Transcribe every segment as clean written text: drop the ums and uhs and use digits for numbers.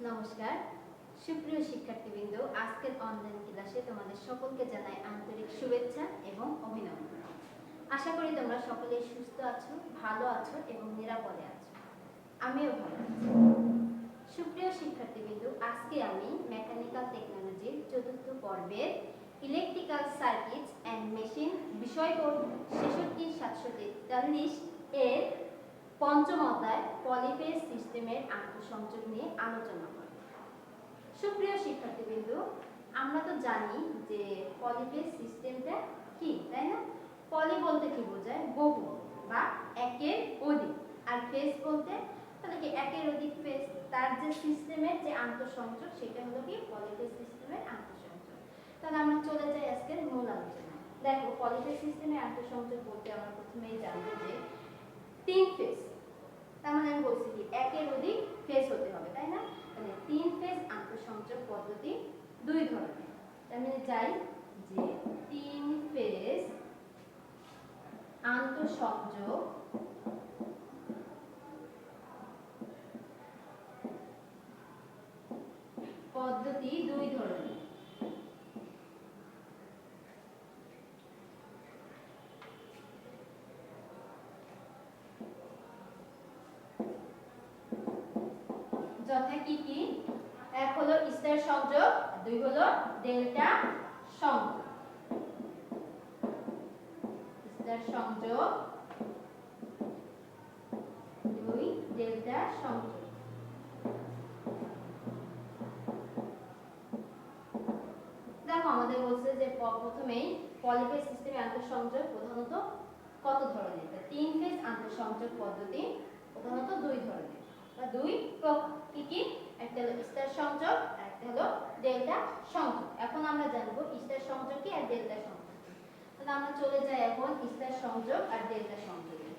নমস্কার সুপ্রিয় শিক্ষার্থীবৃন্দ, আজকের অনলাইন ক্লাসে তোমাদের সকলকে জানাই আন্তরিক শুভেচ্ছা এবং অভিনন্দন। আশা করি তোমরা সকলেই সুস্থ আছো, ভালো আছো এবং নিরাপদে আছো। আমিও ভালো আছি। সুপ্রিয় শিক্ষার্থীবৃন্দ, আজকে আমি মেকানিক্যাল টেকনোলজির চতুর্থ পর্বের ইলেকট্রিক্যাল সার্কিটস অ্যান্ড মেশিন বিষয় কোড 66-743 এর পঞ্চম অধ্যায় পলিফেজ সিস্টেমের আন্তঃসংযোগ নিয়ে আলোচনা করব। সুপ্রিয় শিক্ষার্থীবৃন্দ, আমরা তো জানি যে পলিফেজ সিস্টেমটা কি, তাই না? পলি বলতে কি বোঝায়? বহু বা একের অধিক, আর ফেজ বলতে তাহলে কি একের অধিক ফেজ, তার যে সিস্টেমের যে আন্তঃসংযোগ সেটা হলো কি পলিফেজ সিস্টেমের আন্তঃসংযোগ। তাহলে আমরা চলে যাই আজকের মূল আলোচনায়। দেখো, পলিফেজ সিস্টেমের আন্তঃসংযোগ বলতে আমরা প্রথমেই জানবো যে তিন ফেজ, তার মানে আমি বলছি কি একের অধিক ফেজ হতে হবে, তাই না? তাহলে তিন ফেজ আন্তঃসংযোগ পদ্ধতি দুই ধরনের। তার মানে যাই যে তিন ফেজ আন্তঃসংযোগ পদ্ধতি দুই ধরনের। যথা কি কি? এক হলো স্টার সংযোগ, দুই হলো ডেল্টা সংযোগ। স্টার সংযোগ, দুই ডেল্টা সংযোগ। দেখো, আমাদের বলছে যে প্রথমেই পলিফেজ সিস্টেমে আন্তঃসংযোগ প্রধানত কত ধরনের? তিন ফেজ আন্তঃসংযোগ পদ্ধতি প্রধানত দুই ধরনের বা দুই প্রকার। কি কি? একটা হলো স্টার সংযোগ আর একটা হলো ডেল্টা সংযোগ। এখন আমরা জানবো স্টার সংযোগ কি আর ডেল্টা সংযোগ কি। তাহলে আমরা চলে যাই এখন স্টার সংযোগ আর ডেল্টা সংযোগে।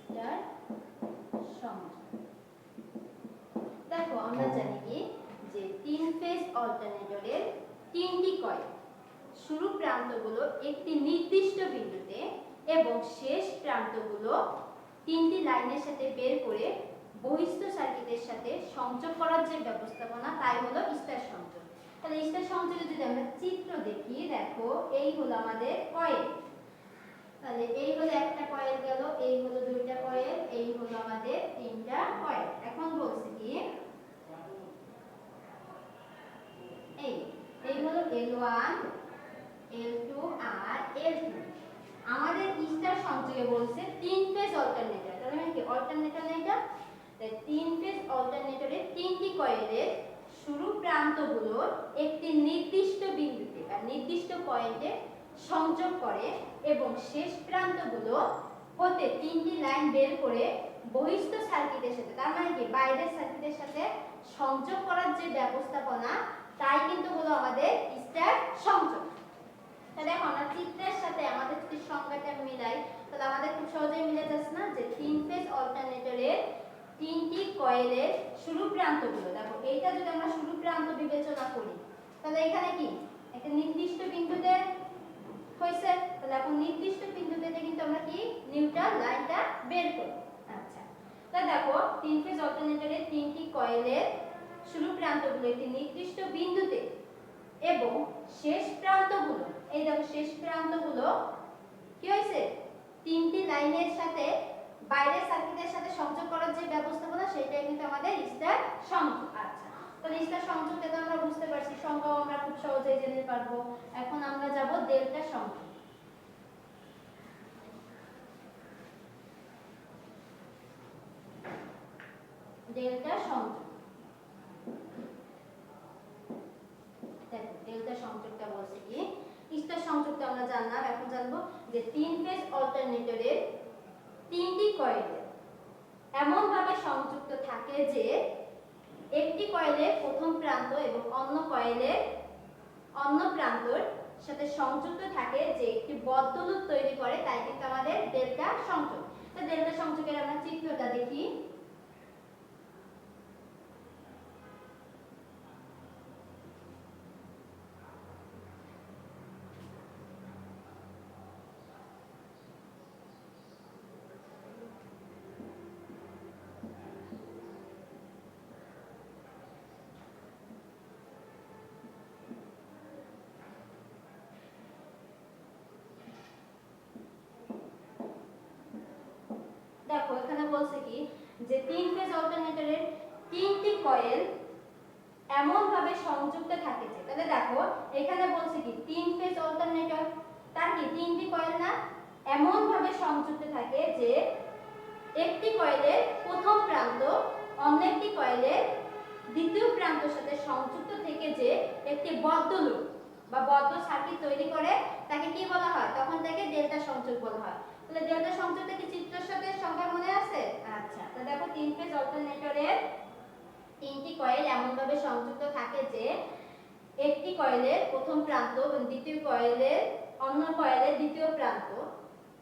স্টার সংযোগ, দেখো আমরা জানি কি যে তিন ফেজ অল্টারনেটরের তিনটি কয়েল শুরু প্রান্তগুলো একটি নির্দিষ্ট বিন্দুতে এবং শেষ প্রান্তগুলো তিনটি লাইনের সাথে বের করে বহিস্থ সার্কিটের সাথে সংযোগ করার যে ব্যবস্থাপনা, তাই হলো স্টার সংযোগ। তাহলে স্টার সংযোগে যদি আমরা চিত্র দেখি, দেখো এই হলো আমাদের কয়েল। তাহলে এই হলো একটা কয়েল গেল, এই হলো দুইটা কয়েল, এই হলো আমাদের তিনটা কয়েল। এখন বলছি কি এই হলো L1, L2 আর L3। আমাদের স্টার সংযোগে বলছে তিন ফেজ অল্টারনেটর। তাহলে মানে কি অল্টারনেটর না এটা? তাই তিন ফেজ অল্টারনেটরের তিনটি কয়েলের শুরু প্রান্তগুলো একটি নির্দিষ্ট বিন্দুতে বা নির্দিষ্ট পয়েন্টে সংযোগ করে এবং শেষ প্রান্তগুলো হতে তিনটি লাইন বের করে বহিস্থ সার্কিটের সাথে, তার মানে কি বাইরের সার্কিটের সাথে সংযোগ করার যে ব্যবস্থাপনা, তাই কিন্তু হলো আমাদের স্টার সংযোগ। তাহলে দেখো, আমরা চিত্রের সাথে আমাদের যদি সংজ্ঞাটা মিলাই তাহলে আমাদের খুব সহজেই মিলে যাচ্ছে না যে তিন ফেজ অল্টারনেটরের তিনটি কয়েলের শুরু প্রান্তগুলো। দেখো, এইটা যদি আমরা শুরু প্রান্ত বিবেচনা করি তাহলে এখানে কি একটা নির্দিষ্ট বিন্দুতে হইছে। তাহলে এখন নির্দিষ্ট বিন্দুতে কিন্তু আমরা কি নিউট্রাল লাইনটা বের করব। আচ্ছা, তাহলে দেখো তিন ফেজ অল্টারনেটরের তিনটি কয়েলের শুরু প্রান্তগুলো একটি নির্দিষ্ট বিন্দুতে এবং শেষ প্রান্তগুলো, এই দেখো শেষ প্রান্তগুলো কি হইছে তিনটি লাইনের সাথে বাইরের সার্কিটের সাথে সংযোগ করার যে ব্যবস্থাপনা, সেটাই কিন্তু আমাদের স্টার সংযোগ। আচ্ছা, তাহলে স্টার সংযোগটা তো আমরা বুঝতে পারছি, সংজ্ঞাও আমরা খুব সহজেই জেনে পারবো। এখন আমরা যাব ডেল্টা সংযোগ। ডেল্টা সংযোগ, দেখো ডেল্টা সংযোগটা বলছে কি স্টার সংযোগটা আমরা জানলাম, এখন জানবো যে তিন ফেজ অল্টারনেটরের তিনটি কয়েলে এমন ভাবে সংযুক্ত থাকে যে একটি কয়েলের প্রথম প্রান্ত এবং অন্য কয়েলের অন্য প্রান্তর সাথে সংযুক্ত থাকে যে একটি বদ্ধ লুপ তৈরি করে, তাই কিন্তু আমাদের ডেল্টা সংযোগ। তো ডেল্টা সংযোগের আমরা চিত্রটা দেখি। কয়েল এমন ভাবে সংযুক্ত থাকে যে, তাহলে দেখো এখানে বলছে কি 3 ফেজ অল্টারনেটর, তার কি 3টি কয়েল না, এমন ভাবে সংযুক্ত থাকে যে একটি কয়েলের প্রথম প্রান্ত অন্য একটি কয়েলের দ্বিতীয় প্রান্তের সাথে সংযুক্ত থেকে যে একটি বদ্ধ লুপ বা বদ্ধ সার্কিট তৈরি করে তাকে কি বলা হয়, তখন তাকে ডেল্টা সংযোগ বলা হয়। তাহলে ডেল্টা সংযোগটা কি চিত্রের সাথে সংখ্যা মনে আছে? আচ্ছা, তো দেখো 3 ফেজ অল্টারনেটরের 3টি কয়েল এমন ভাবে সংযুক্ত থাকে যে একটি কয়েলের প্রথম প্রান্ত এবং দ্বিতীয় কয়েলের অন্য কয়েলের দ্বিতীয় প্রান্ত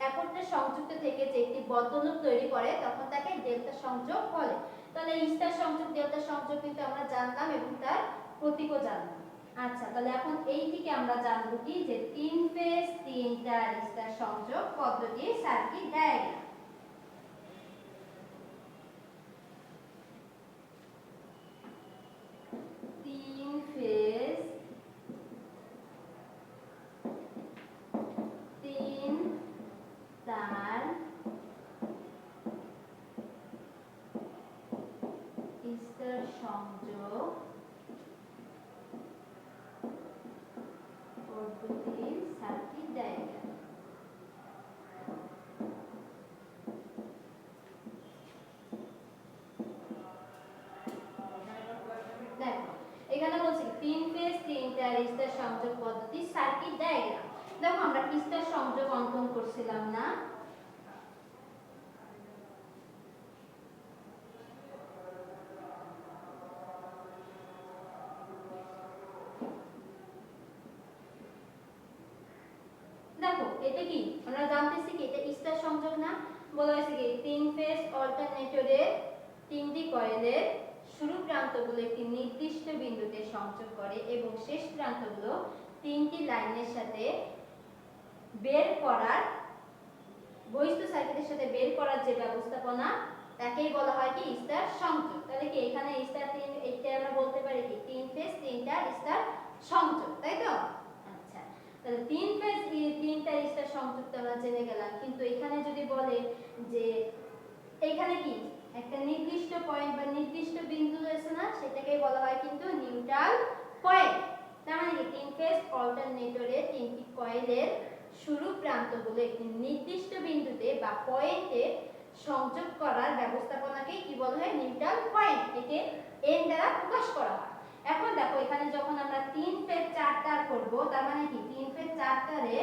একত্রে সংযুক্ত থেকে যে একটি বদ্ধ লুপ তৈরি করে তখন তাকে ডেল্টা সংযোগ বলে। তাহলে স্টার সংযোগ ডেল্টা সংযোগ কিন্তু আমরা জানলাম এবং তার প্রতীকও জানলাম। আচ্ছা, তাহলে এখন এই থেকে আমরা জানবো কি যে 3 ফেজ 3টা স্টার সংযোগ পদ্ধতির সার্কিট ডায়াগ্রাম। সংযোগ পদ্ধতির সার্কিট ডায়াগ্রাম। দেখো এখানে বলছি 3 ফেজ 3টা স্টার সংযোগ পদ্ধতির সার্কিট ডায়াগ্রাম। দেখো আমরা স্টার সংযোগ অঙ্কন করছিলাম না, দেখো এটা কি আমরা জানতেছি কি এটা স্টার সংযোগ না, বলা হয়েছে কি 3 ফেজ অল্টারনেটরের 3টি কয়েলের শুরু প্রান্তগুলো একটি নির্দিষ্ট বিন্দুতে সংযোগ করে এবং শেষ প্রান্তগুলো 3টি লাইনের সাথে বের করার বহিস্থ সার্কিটের সাথে বের করার যে ব্যবস্থাপনা তাকেই বলা হয় কি স্টার সংযোগ। তাহলে কি এখানে স্টার 3 এটা আমরা বলতে পারি কি 3 ফেজ 3টা স্টার সংযোগ, তাই তো? আচ্ছা, তাহলে 3 ফেজ 3টা স্টার সংযোগ তো আমরা জেনে গেলাম, কিন্তু এখানে যদি বলে যে এখানে কি একটা নির্দিষ্ট পয়েন্ট বা নির্দিষ্ট বিন্দু রয়েছে না, সেটাকেই বলা হয় কিন্তু নিউট্রাল পয়েন্ট। তার মানে কি 3 ফেজ অল্টারনেটরের 3টি কয়েলের শুরু প্রান্তগুলো একটি নির্দিষ্ট বিন্দুতে বা পয়েন্টে সংযোগ করার ব্যবস্থাপনাকে কি বলা হয়, নিউট্রাল পয়েন্ট। একে এন দ্বারা প্রকাশ করা হয়। এখন দেখো এখানে যখন আমরা 3 ফেজ 4 তার করব, তার মানে কি 3 ফেজ 4 তারে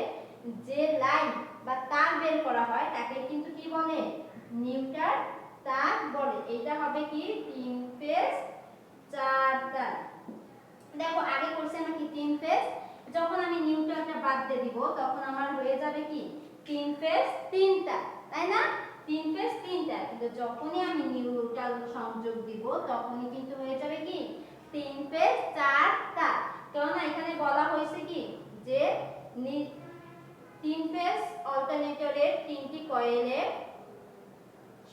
যে লাইন বা তার বের করা হয় তাকে কিন্তু কি বলে, নিউট্রাল তার বলে। এটা হবে কি 3 ফেজ 4 তার। দেখো আগে করছি আমরা কি 3 ফেজ, যখন আমি নিউট্রালটা বাদ দিয়ে দিব তখন আমার হয়ে যাবে কি 3 ফেজ 3 তার, তাই না? 3 ফেজ 3 তার, কিন্তু যখনই আমি নিউট্রাল সংযোগ দিব তখনই কিন্তু হয়ে যাবে কি 3 ফেজ 4 তার। কারণ এখানে বলা হয়েছে কি যে 3 ফেজ অল্টারনেটরের 3টি কয়েলের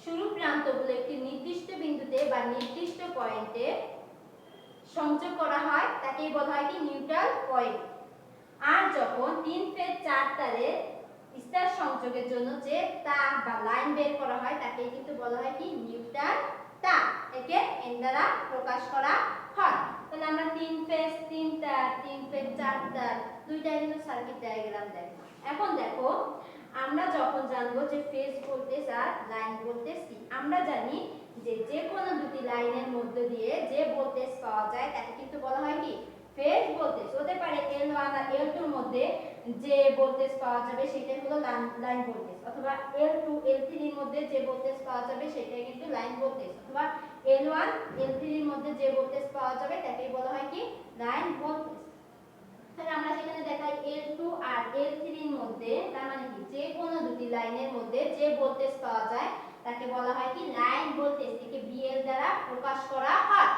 শুরু প্রান্তগুলো একটি নির্দিষ্ট বিন্দুতে বা নির্দিষ্ট পয়েন্টে সংযোগ করা হয় তাকেই বলা হয় কি নিউট্রাল পয়েন্ট। আর যখন 3 ফেজ 4 তারে স্টার সংযোগের জন্য যে তার বা লাইন বের করা হয় তাকেই কিন্তু বলা হয় কি নিউট্রাল তার। একে এন দ্বারা প্রকাশ করা হয়। তাহলে আমরা 3 ফেজ 3 তার 3 ফেজ 4 তার দুইটাই কিন্তু সার্কিট ডায়াগ্রাম দেখো। এখন দেখো আমরা যখন জানবো যে ফেজ ভোল্টেজ আর লাইন ভোল্টেজ কি, আমরা জানি যে যে কোনো দুটি লাইনের মধ্য দিয়ে যে ভোল্টেজ পাওয়া যায় তাকে কিন্তু বলা হয় কি ফেজ ভোল্টেজ। হতে পারে L1 আর L2 এর মধ্যে যে ভোল্টেজ পাওয়া যাবে সেটাই হলো লাইন ভোল্টেজ, অথবা L2 L3 এর মধ্যে যে ভোল্টেজ পাওয়া যাবে সেটাই কিন্তু লাইন ভোল্টেজ, অথবা L1 L3 এর মধ্যে যে ভোল্টেজ পাওয়া যাবে তাকেই বলা হয় কি লাইন ভোল্টেজ। তাহলে আমরা সেখানে দেখাই L2 আর L3 এর মধ্যে, তার মানে কি যে কোনো দুটি লাইনের মধ্যে যে ভোল্টেজ পাওয়া যায় তাকে বলা হয় কি লাইন ভোল্টেজ। একে VL দ্বারা প্রকাশ করা হয়।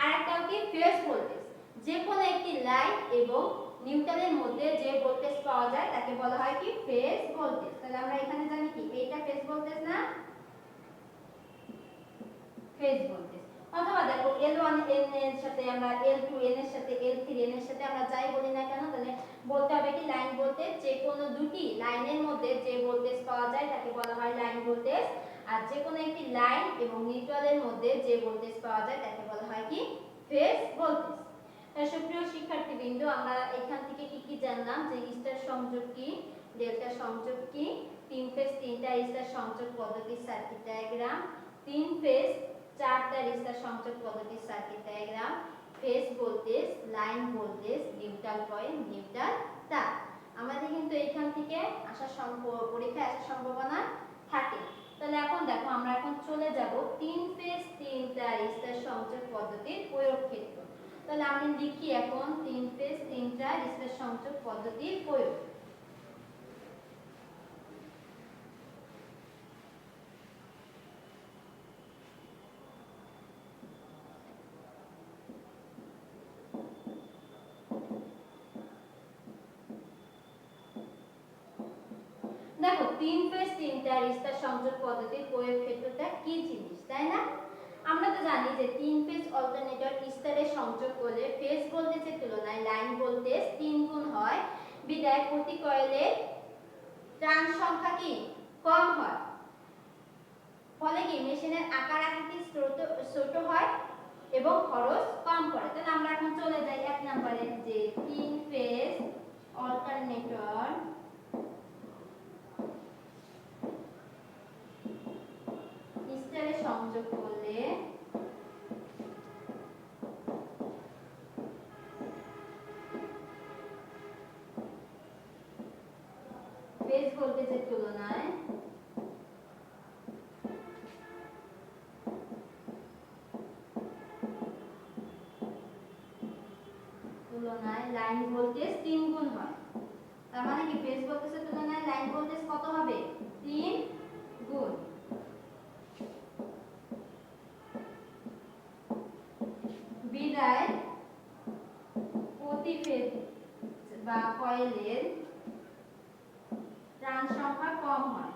আর একটা কি ফেজ ভোল্টেজ, যে কোনো একটি লাইন এবং নিউট্রালের মধ্যে যে ভোল্টেজ পাওয়া যায় তাকে বলা হয় কি ফেজ ভোল্টেজ। তাহলে আমরা এখানে জানি কি এইটা ফেজ ভোল্টেজ না, ফেজ ভোল্টেজ। অথবা দেখো L1 N এর সাথে আমরা L2 N এর সাথে L3 N এর সাথে আমরা যাই বলি না কেন, তাহলে বলতে হবে কি লাইন ভোল্টেজ। যে কোনো দুটি লাইনের মধ্যে যে ভোল্টেজ পাওয়া যায় তাকে বলা হয় লাইন ভোল্টেজ। আর যে কোনো একটি লাইন এবং নিউট্রালের মধ্যে যে ভোল্টেজ পাওয়া যায় তাকে বলা হয় কি ফেজ ভোল্টেজ। সুপ্রিয় শিক্ষার্থীবৃন্দ, আমরা এখান থেকে কি জানলাম যে স্টার সংযোগ কি, ডেল্টা সংযোগ কি, তিন ফেজ তিনটা স্টার সংযোগ পদ্ধতির সার্কিট ডায়াগ্রাম, তিন ফেজ চারটা স্টার সংযোগ পদ্ধতির circuit diagram, phase voltage, line voltage, neutral point, neutral তার। আমাদের কিন্তু এখান থেকে পরীক্ষায় আসার সম্ভাবনা থাকে। তাহলে এখন দেখো আমরা এখন চলে যাব তিন ফেজ তিনটা স্টার সংযোগ পদ্ধতির প্রয়োগ ক্ষেত্র। তাহলে আমি লিখি এখন তিন ফেজ তিনটা স্টার সংযোগ পদ্ধতির প্রয়োগ। দেখো তিন ফেজ তিনটা স্টার সংযোগ পদ্ধতির প্রয়োগ ক্ষেত্রটা কি জিনিস, তাই না? আমরা তো জানি যে তিন ফেজ অল্টারনেটর স্টারে সংযোগ করলে ফেজ ভোল্টেজের তুলনায় লাইন ভোল্টেজ 3 গুণ হয়, বিদায় প্রতি কয়েলের টার্ন সংখ্যা কি কম হয়, ফলে কি মেশিনের আকার আকৃতি ছোট হয় এবং খরচ কম পড়ে। তাহলে আমরা এখন চলে যাই 1 নম্বরে, যে তিন ফেজ অল্টারনেটর স্টারে সংযোগ করলে ফেজ ভোল্টেজের তুলনায় লাইন ভোল্টেজ 3 গুণ হয়। তার মানে কি ফেজ ভোল্টেজের তুলনায় লাইন ভোল্টেজ কত হবে? 3 গুণ। বিদায় প্রতি ফেজ বা কয়েলের টার্ন সংখ্যা কম হয়।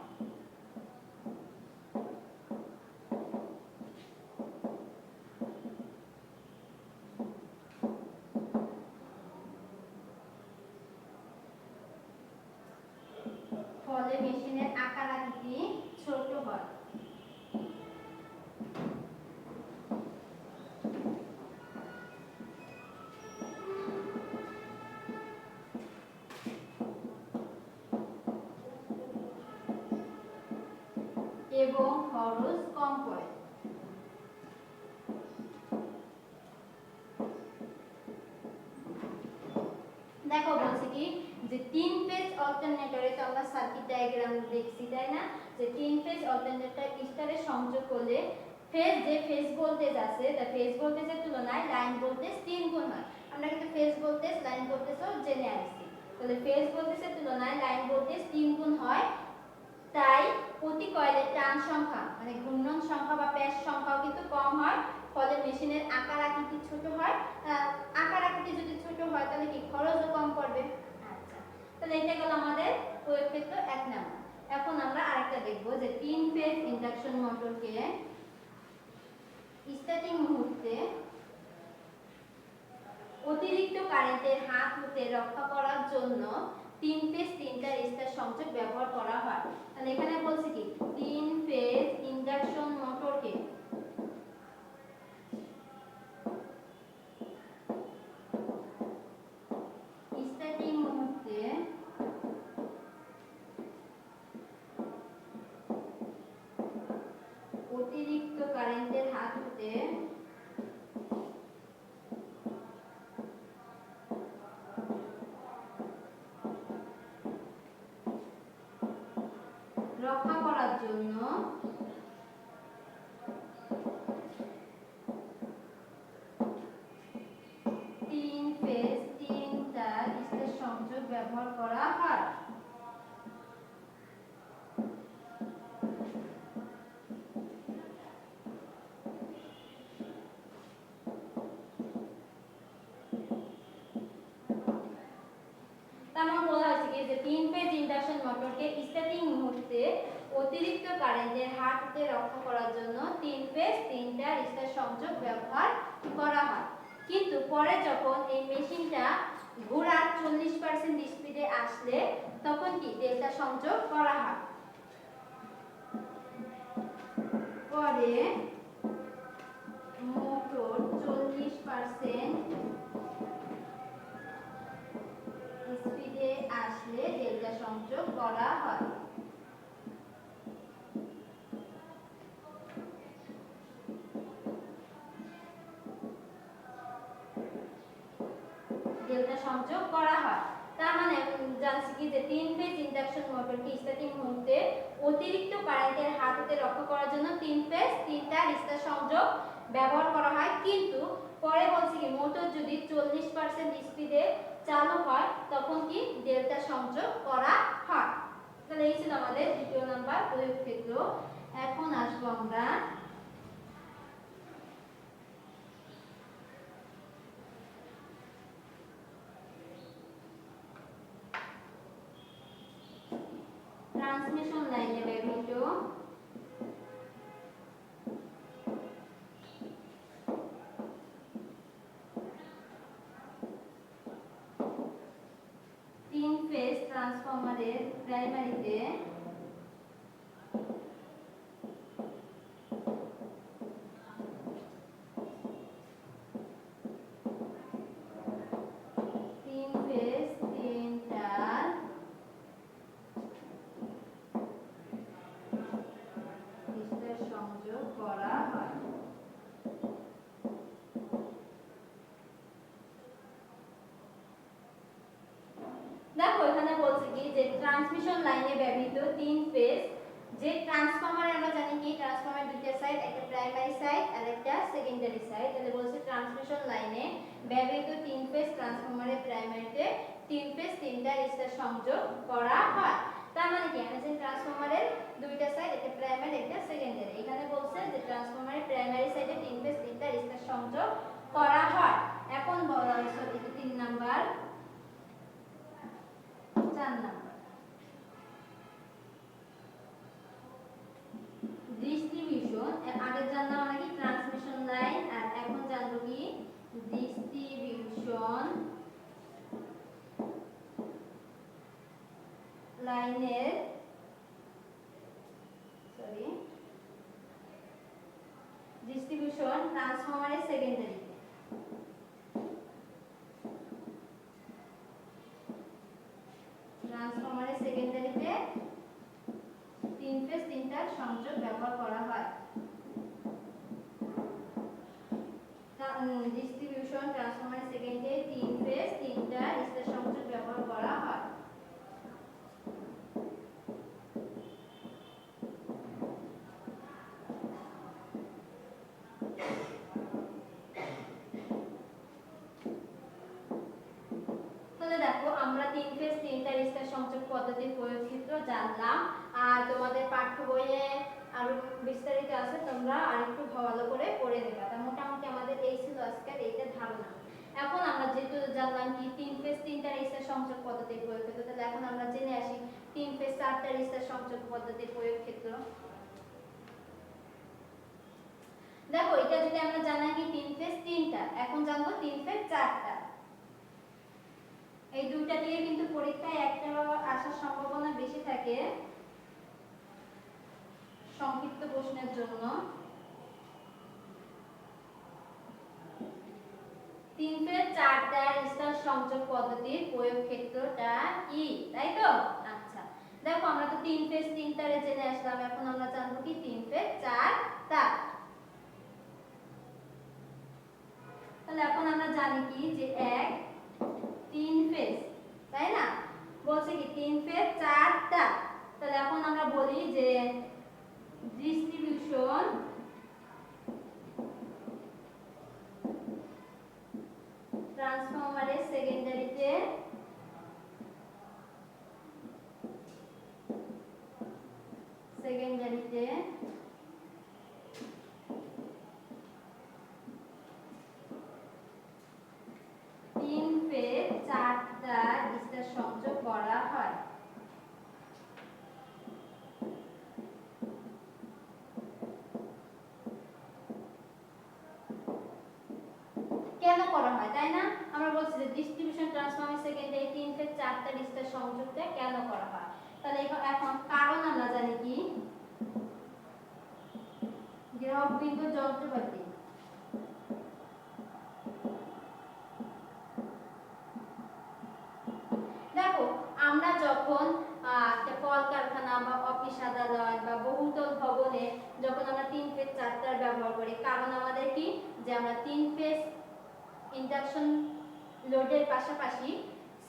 ফলে মেশিনের আকার আকৃতি ছোট হয়। এবং খরচ কম পড়ে। দেখো বলছি কি যে তিন ফেজ অল্টারনেটরে তো আমরা সার্কিট ডায়াগ্রাম দেখছি, তাই না? যে তিন ফেজ অল্টারনেটর স্টারে সংযোগ করলে যে ফেজ ভোল্টেজ আছে তা ফেজ ভোল্টেজের তুলনায় লাইন ভোল্টেজ 3 গুণ হয়। আমরা কিন্তু ফেজ ভোল্টেজ লাইন ভোল্টেজও জেনে আসছি। তাহলে ফেজ ভোল্টেজের তুলনায় লাইন ভোল্টেজ 3 গুণ হয়, তাই প্রতি কয়েলের টার্ন সংখ্যা মানে ঘূর্ণন সংখ্যা বা প্যাচ সংখ্যাও কিন্তু কম হয়, ফলে মেশিনের আকার আকৃতি ছোট হয়। আকার আকৃতি যদি ছোট হয় তাহলে কি খরচও কম পড়বে। আচ্ছা, তাহলে এটা গেল আমাদের প্রয়োগ ক্ষেত্র 1 নাম্বার। এখন আমরা আরেকটা দেখব যে তিন ফেজ ইন্ডাকশন মোটরকে স্টার্টিং মুহূর্তে অতিরিক্ত কারেন্টের হাত হতে রক্ষা করার জন্য তিন ফেজ তিনটা স্টার সংযোগ ব্যবহার করা হয়। তাহলে এখানে বলছি কি তিন ফেজ ইন্ডাকশন মোটরকে স্টার্টিং মুহূর্তে অতিরিক্ত কারেন্টের হাত হতে রক্ষা করার জন্য তিন ফেজ তিনটা স্টার সংযোগ ব্যবহার করা হয়। তেমন বলা হয়েছে কি যে তিন ফেজ ইন্ডাকশন মোটরকে স্টার্টিং মুহূর্তে অতিরিক্ত কারেন্টের হাত হতে রক্ষা করার জন্য তিন ফেজ তিনটা স্টার সংযোগ ব্যবহার করা হয়। কিন্তু পরে যখন এই মেশিনটা ঘোরার 40% স্পিডে আসলে তখন কি ডেল্টা সংযোগ করা হয়। তাহলে মোটর 40% স্পিডে আসলে ডেল্টা সংযোগ করা হয়। ডেল্টা সংযোগ করা হয়, তার মানে জানছি কি যে 3 ফেজ ইন্ডাকশন মোটরকে স্টার্টিং মুহূর্তে অতিরিক্ত কারেন্টের হাত হতে রক্ষা করার জন্য 3 ফেজ 3টা স্টার সংযোগ ব্যবহার করা হয়। কিন্তু পরে বলছি কি মোটর যদি 40% স্পিডে চালু হয় তখন কি ডেল্টা সংযোগ করা হয়। তাহলে এই ছিল আমাদের দ্বিতীয় নাম্বার প্রয়োগ ক্ষেত্র। এখন আসবো আমরা ট্রান্সমিশন লাইনে ব্যবহৃত 3 ফেজ ট্রান্সফরমারের প্রাইমারিতে সংযোগ করা হয়। দেখো এখানে বলছে কি যে ট্রান্সমিশন লাইনে ব্যবহৃত 3 ফেজ যে ট্রান্সফরমার, আমরা জানি কি ট্রান্সফরমার দুইটা সাইড, একটা প্রাইমারি সাইড আর একটা সেকেন্ডারি সাইড। তাহলে বলছে ট্রান্সমিশন লাইনে ব্যবহৃত 3 ফেজ ট্রান্সফরমারের প্রাইমারিতে 3 ফেজ 3টা স্টার সংযোগ করা হয়। তার মানে কি আমরা জানি ট্রান্সফরমারের দুইটা সাইড, একটা প্রাইমারি একটা সেকেন্ডারি। এখানে বলছে যে ট্রান্সফরমারের প্রাইমারি সাইডে 3 ফেজ 3টা স্টার সংযোগ করা হয়। এখন বলা হয়েছে 3 নাম্বার 4 নাম্বার ডিস্ট্রিবিউশন। আগে জানলাম আমরা কি ট্রান্সমিশন লাইন, আর এখন জানবো কি ডিস্ট্রিবিউশন লাইনের ডিস্ট্রিবিউশন ট্রান্সফরমারের সেকেন্ডারি। ট্রান্সফরমারের সেকেন্ডারিতে 3 ফেজ 3টা সংযোগ ব্যবহার করা হয়। ডিস্ট্রিবিউশন ট্রান্সফরমারের সেকেন্ডারিতে 3 ফেজ 3টা স্টার সংযোগ ব্যবহার করা হয়। আমরা 3 ফেজ 3টা স্টার সংযোগ পদ্ধতির প্রয়োগ ক্ষেত্র জানলাম, আর তোমাদের পাঠ্য বইয়ে আরো বিস্তারিত আছে, তোমরা আরেকটু ভালো করে পড়ে নেবা। তা মোটামুটি আমাদের এই ছিল আজকের এইটা ধারণা। এখন আমরা যেহেতু জানলাম কি 3 ফেজ 3টা স্টার সংযোগ পদ্ধতির প্রয়োগ ক্ষেত্র, তাহলে এখন আমরা জেনে আসি 3 ফেজ 4টা স্টার সংযোগ পদ্ধতির প্রয়োগ ক্ষেত্র। দেখো এটা যদি আমরা জানি কি 3 ফেজ 3টা, এখন জানবো 3 ফেজ 4টা। এই দুইটা দিয়ে কিন্তু পরীক্ষায় একটা আসার সম্ভাবনা বেশি থাকে সংক্ষিপ্ত প্রশ্নের জন্য। 3 ফেজ 4টা স্টার সংযোগ পদ্ধতির প্রয়োগ ক্ষেত্রটা কি, তাই তো? আচ্ছা দেখো আমরা তো 3 ফেজ 3টারে জেনে আসলাম, এখন আমরা জানবো কি 3 ফেজ 4টা। তাহলে এখন আমরা জানি কি যে 1 3 ফেজ, তাই না? বলছে কি 3 ফেজ 4টা। তাহলে এখন আমরা বলি যে ডিস্ট্রিবিউশন ট্রান্সফরমারের সেকেন্ডারিতে সংযোগ করা হয়। কেন করা হয়, তাই না? আমরা বলছি যে ডিস্ট্রিবিউশন ট্রান্সফরমার সেকেন্ডারি 3 ফেজ 4টা স্টার সংযোগটা কেন করা হয়। তাহলে এখন কারণ আমরা জানি কি, দেওয়া গ্রাহক বিন্দু যন্ত্রপাতি। দেখো আমরা যখন একটা কলকারখানা বা অফিস আদালত বা বহুতল ভবনে যখন আমরা 3 ফেজ 4 তার ব্যবহার করি, কারণ আমাদের কি যে আমরা 3 ফেজ ইন্ডাকশন লোডের পাশাপাশি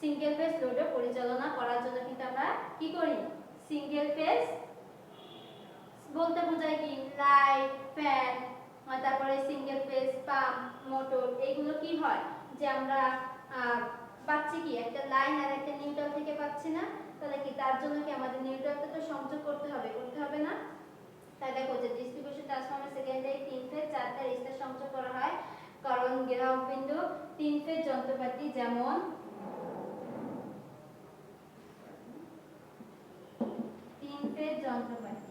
সিঙ্গেল ফেজ লোডও পরিচালনা করার জন্য কিন্তু আমরা কি করি, সিঙ্গেল ফেজ বলতে বোঝায় কি লাইট, ফ্যান, তারপরে সিঙ্গেল ফেজ পাম্প, মোটর, এগুলো কি হয় যে আমরা পাচ্ছি কি একটা লাইন আর একটা নিউট্রাল থেকে পাচ্ছি না, তাহলে কি তার জন্য কি আমাদের নিউট্রালটা তো সংযোগ করতে হবে না। তাই দেখো যে ডিস্ট্রিবিউশন ট্রান্সফরমার সেকেন্ডারি 3 ফেজ 4 তার স্টার সংযোগ করা হয়, কারণ গ্রাহক বিন্দু 3 ফেজ যন্ত্রপাতি যেমন 3 ফেজ যন্ত্রপাতি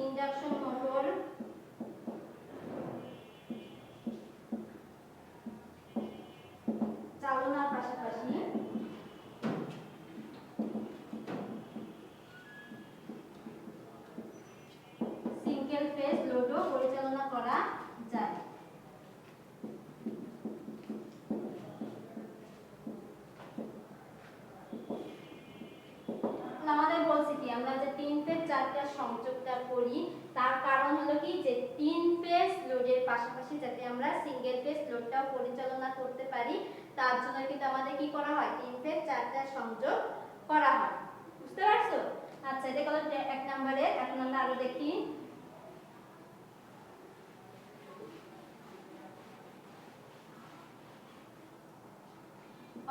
ইন্ডাকশন মোটর চালনার পাশাপাশি সিঙ্গেল ফেজ লোডও পরিচালনা করা যায়। আমাদের বলছে কি আমরা যে 3 ফেজ 4 টা সংযোগটা করি, তার কারণ হলো কি যে 3 ফেজ লোডের পাশাপাশি যাতে আমরা সিঙ্গেল ফেজ লোডটাও পরিচালনা করতে পারি, তার জন্য কিন্তু আমাদের কি করা হয় 3 ফেজ 4 টা সংযোগ করা হয়। বুঝতে পারছো? আচ্ছা এটা হলো 1 নম্বরে। এখন আমরা আরো দেখি।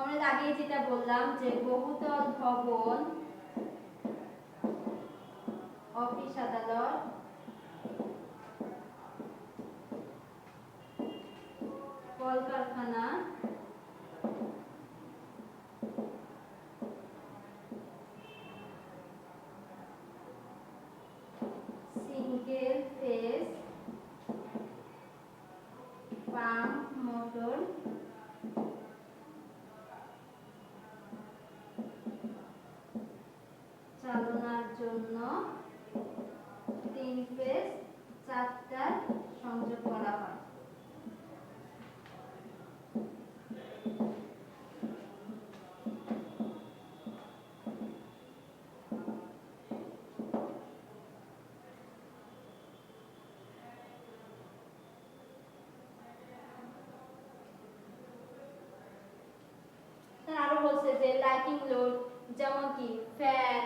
আমরা আগে যেটা বললাম যে বহুতল ভবন, অফিস আদালত, কলকারখানা, সিঙ্গেল ফেজ পাম্প, মোটর, চালনার জন্য 3 ফেজ 4 টা সংযোগ করা হয়। আরো বলছে যে লাইটিং লোড যেমন কি ফ্যান,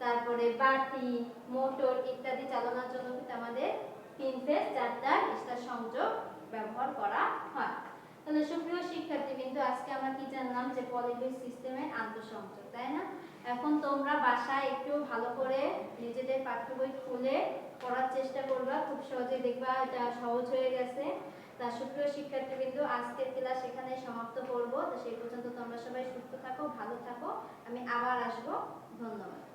তারপরে বাতি, মোটর ইত্যাদি চালানোর জন্য কিন্তু আমাদের 3 ফেজ 4 তার স্টার সংযোগ ব্যবহার করা হয়। তাহলে সুপ্রিয় শিক্ষার্থীবৃন্দ, আজকে আমরা কি জানলাম যে পলিলয়েড সিস্টেমের আন্তঃসংযোগ, তাই না? এখন তোমরা বাসায় একটু ভালো করে নিজেদের পাঠ্য বই খুলে পড়ার চেষ্টা করবা, খুব সহজে দেখবা এটা সহজ হয়ে গেছে। তা সুপ্রিয় শিক্ষার্থীবৃন্দ, আজকের ক্লাস এখানে সমাপ্ত করব। তো সেই পর্যন্ত তোমরা সবাই সুস্থ থাকো, ভালো থাকো, আমি আবার আসবো। ধন্যবাদ।